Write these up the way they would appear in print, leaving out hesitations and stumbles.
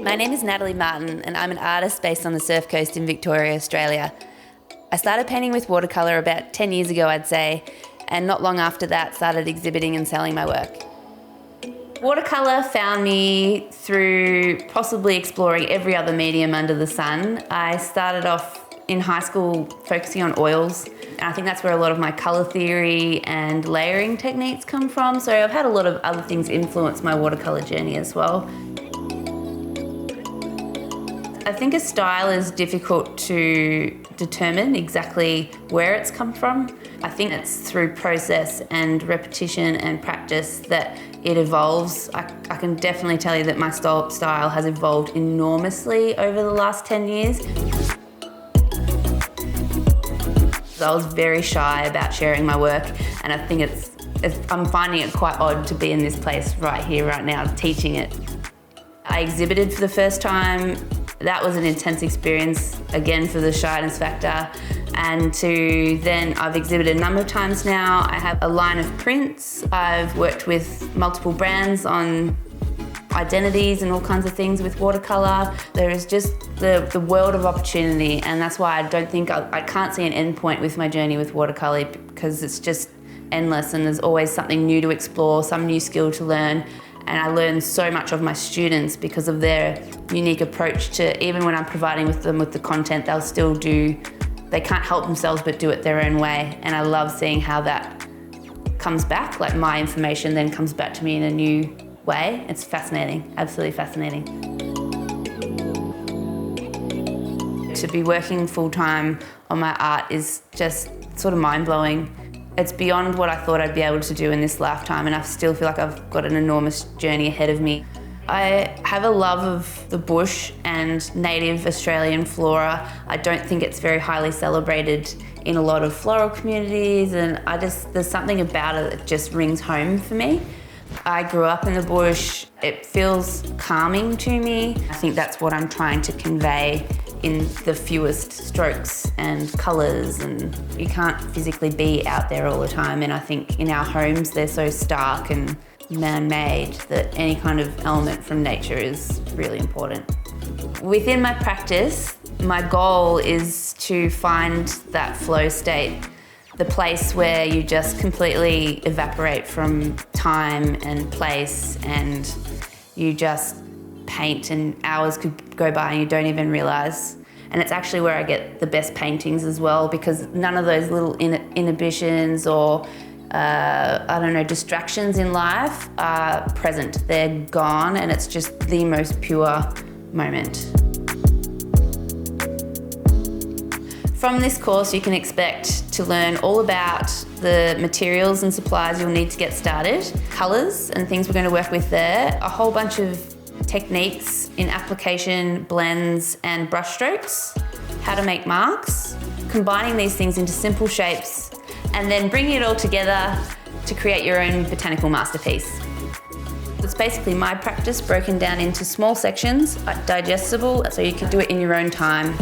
My name is Natalie Martin and I'm an artist based on the Surf Coast in Victoria, Australia. I started painting with watercolour about 10 years ago, I'd say, and not long after that started exhibiting and selling my work. Watercolour found me through possibly exploring every other medium under the sun. I started off in high school focusing on oils, and I think that's where a lot of my colour theory and layering techniques come from, so I've had a lot of other things influence my watercolour journey as well. I think a style is difficult to determine exactly where it's come from. I think it's through process and repetition and practice that it evolves. I can definitely tell you that my style has evolved enormously over the last 10 years. I was very shy about sharing my work, and I think I'm finding it quite odd to be in this place right here, right now, teaching it. I exhibited for the first time. That was an intense experience, again, for the shyness factor. And then I've exhibited a number of times now. I have a line of prints. I've worked with multiple brands on identities and all kinds of things with watercolour. There is just the world of opportunity, and that's why I don't think I can't see an end point with my journey with watercolour, because it's just endless and there's always something new to explore, some new skill to learn. And I learn so much of my students because of their unique approach to, even when I'm providing them with the content, they can't help themselves but do it their own way. And I love seeing how that comes back, like my information then comes back to me in a new way. It's fascinating, absolutely fascinating. To be working full-time on my art is just sort of mind-blowing. It's beyond what I thought I'd be able to do in this lifetime, and I still feel like I've got an enormous journey ahead of me. I have a love of the bush and native Australian flora. I don't think it's very highly celebrated in a lot of floral communities, and there's something about it that just rings home for me. I grew up in the bush. It feels calming to me. I think that's what I'm trying to convey in the fewest strokes and colours, and you can't physically be out there all the time, and I think in our homes they're so stark and man-made that any kind of element from nature is really important. Within my practice, my goal is to find that flow state, the place where you just completely evaporate from time and place and you just paint and hours could go by and you don't even realise. And it's actually where I get the best paintings as well, because none of those little inhibitions or distractions in life are present. They're gone, and it's just the most pure moment. From this course, you can expect to learn all about the materials and supplies you'll need to get started, colours and things we're going to work with there, a whole bunch of techniques in application, blends and brush strokes, how to make marks, combining these things into simple shapes, and then bringing it all together to create your own botanical masterpiece. It's basically my practice broken down into small sections, digestible, so you can do it in your own time.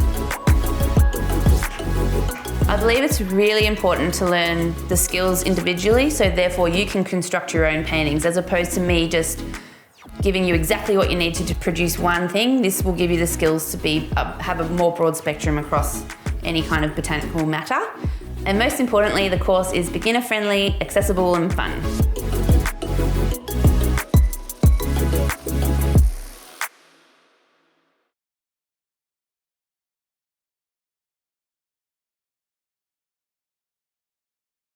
I believe it's really important to learn the skills individually, so therefore you can construct your own paintings, as opposed to me just giving you exactly what you need to produce one thing. This will give you the skills to have a more broad spectrum across any kind of botanical matter. And most importantly, the course is beginner friendly, accessible and fun.